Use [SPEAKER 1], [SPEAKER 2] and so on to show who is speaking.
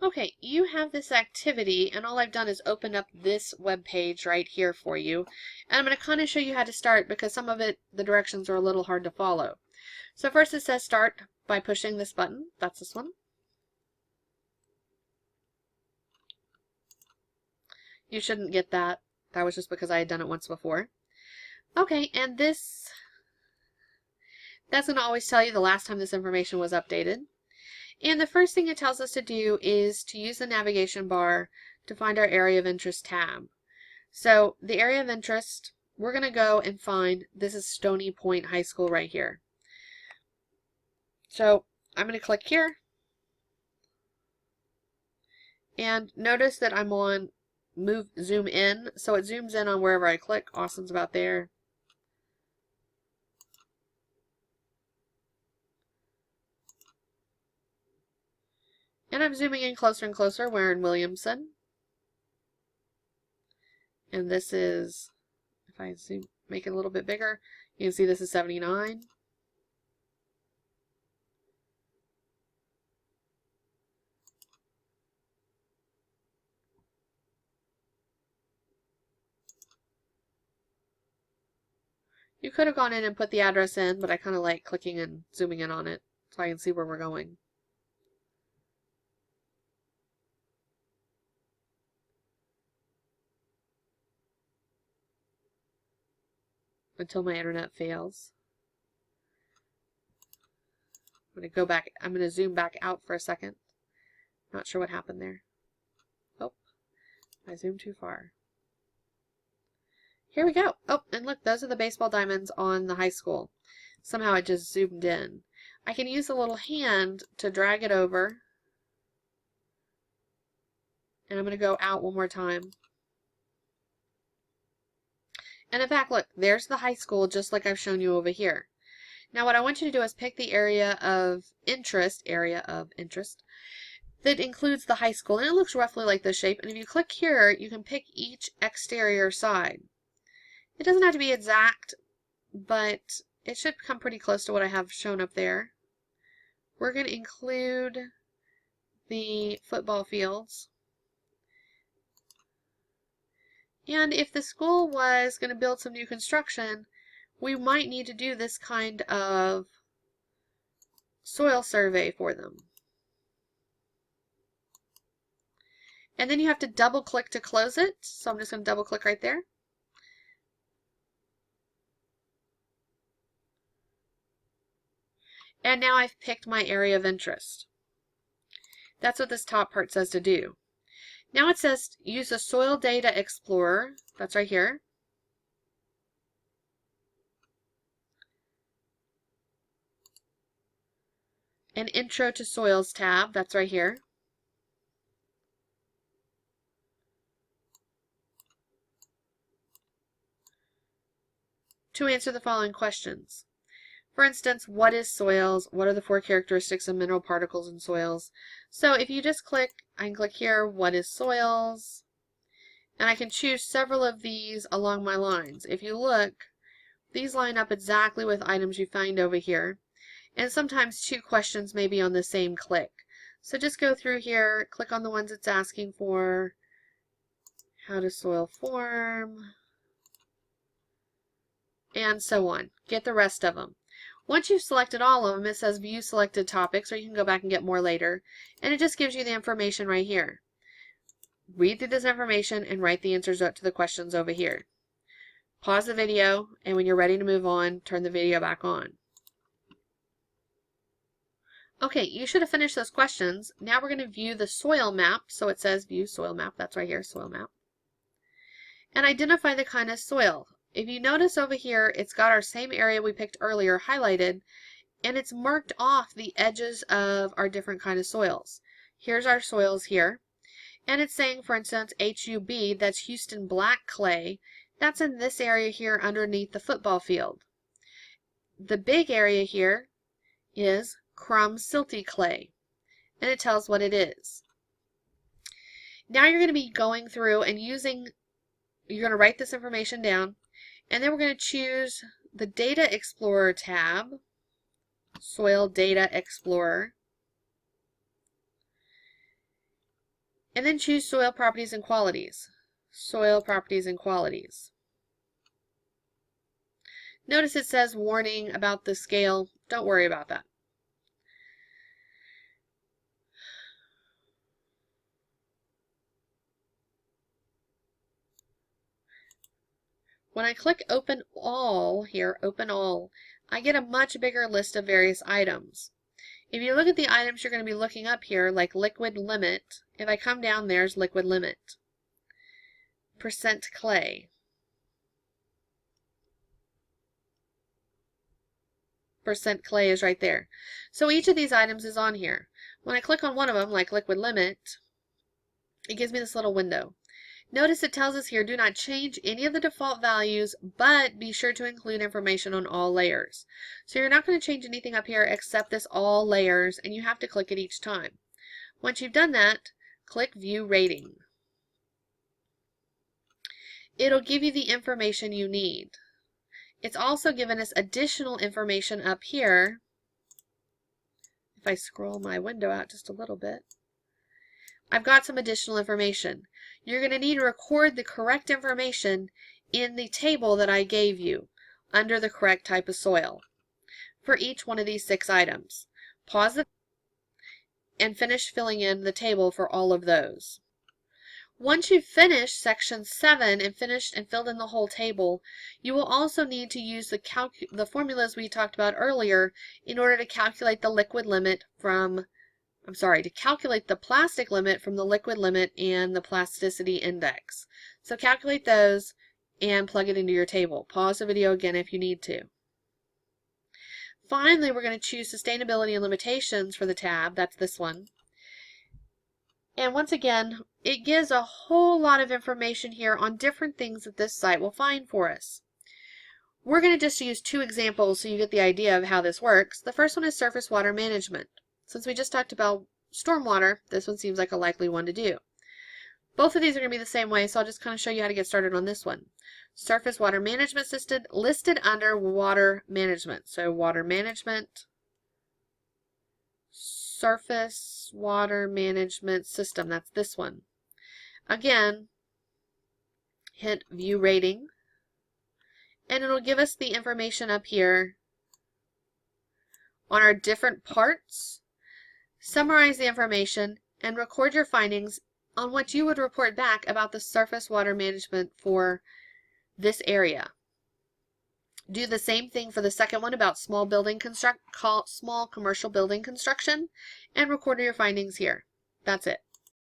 [SPEAKER 1] Okay, you have this activity, and all I've done is open up this web page right here for you. And I'm going to kind of show you how to start because some of it, the directions are a little hard to follow. So first it says start by pushing this button. That's this one. You shouldn't get that. That was just because I had done it once before. Okay, and that's going to always tell you the last time this information was updated. And the first thing it tells us to do is to use the navigation bar to find our area of interest tab. So the area of interest, we're going to go and find, this is Stony Point High School right here. So I'm going to click here. And notice that I'm on zoom in. So it zooms in on wherever I click. Austin's about there. And I'm zooming in closer and closer. We're in Williamson. And this is, if I zoom, make it a little bit bigger, you can see this is 79. You could have gone in and put the address in, but I kind of like clicking and zooming in on it so I can see where we're going. Until my internet fails. I'm going to go back. I'm going to zoom back out for a second. Not sure what happened there. Oh, I zoomed too far. Here we go. Oh, and look, those are the baseball diamonds on the high school. Somehow it just zoomed in. I can use the little hand to drag it over. And I'm going to go out one more time. And in fact, look, there's the high school just like I've shown you over here. Now what I want you to do is pick the area of interest that includes the high school. And it looks roughly like this shape. And if you click here, you can pick each exterior side. It doesn't have to be exact, but it should come pretty close to what I have shown up there. We're going to include the football fields. And if the school was going to build some new construction, we might need to do this kind of soil survey for them. And then you have to double click to close it. So I'm just going to double click right there. And now I've picked my area of interest. That's what this top part says to do. Now it says use a Soil Data Explorer. That's right here. An Intro to Soils tab. That's right here. To answer the following questions. For instance, what is soils? What are the 4 characteristics of mineral particles in soils? So if you just click, I can click here, what is soils? And I can choose several of these along my lines. If you look, these line up exactly with items you find over here. And sometimes 2 questions may be on the same click. So just go through here, click on the ones it's asking for. How does soil form? And so on. Get the rest of them. Once you've selected all of them, it says View Selected Topics, or you can go back and get more later. And it just gives you the information right here. Read through this information and write the answers up to the questions over here. Pause the video, and when you're ready to move on, turn the video back on. Okay, you should have finished those questions. Now we're going to view the soil map. So it says View Soil Map. That's right here, Soil Map. And identify the kind of soil. If you notice over here, it's got our same area we picked earlier highlighted, and it's marked off the edges of our different kind of soils. Here's our soils here, and it's saying, for instance, HUB, that's Houston Black Clay, that's in this area here underneath the football field. The big area here is Crumb Silty Clay, and it tells what it is. Now you're going to be going through and you're going to write this information down, and then we're going to choose the Data Explorer tab, Soil Data Explorer. And then choose soil properties and qualities. Soil properties and qualities. Notice it says warning about the scale. Don't worry about that. When I click Open All here, Open All, I get a much bigger list of various items. If you look at the items you're going to be looking up here, like liquid limit, if I come down, there's liquid limit. Percent clay. Percent clay is right there. So each of these items is on here. When I click on one of them, like liquid limit, it gives me this little window. Notice it tells us here, do not change any of the default values, but be sure to include information on all layers. So you're not going to change anything up here except this all layers, and you have to click it each time. Once you've done that, click View Rating. It'll give you the information you need. It's also given us additional information up here. If I scroll my window out just a little bit, I've got some additional information. You're going to need to record the correct information in the table that I gave you under the correct type of soil for each one of these 6 items. Pause it and finish filling in the table for all of those. Once you've finished section 7 and finished and filled in the whole table, you will also need to use the formulas we talked about earlier in order to calculate the liquid limit from, to calculate the plastic limit from the liquid limit and the plasticity index. So calculate those and plug it into your table. Pause the video again if you need to. Finally, we're going to choose sustainability and limitations for the tab. That's this one. And once again, it gives a whole lot of information here on different things that this site will find for us. We're going to just use 2 examples so you get the idea of how this works. The first one is surface water management. Since we just talked about stormwater, this one seems like a likely one to do. Both of these are going to be the same way, so I'll just kind of show you how to get started on this one. Surface water management system listed under water management. So water management, surface water management system, that's this one. Again, hit View Rating, and it'll give us the information up here on our different parts. Summarize the information and record your findings on what you would report back about the surface water management for this area. Do the same thing for the second one about small commercial building construction, and record your findings here. That's it.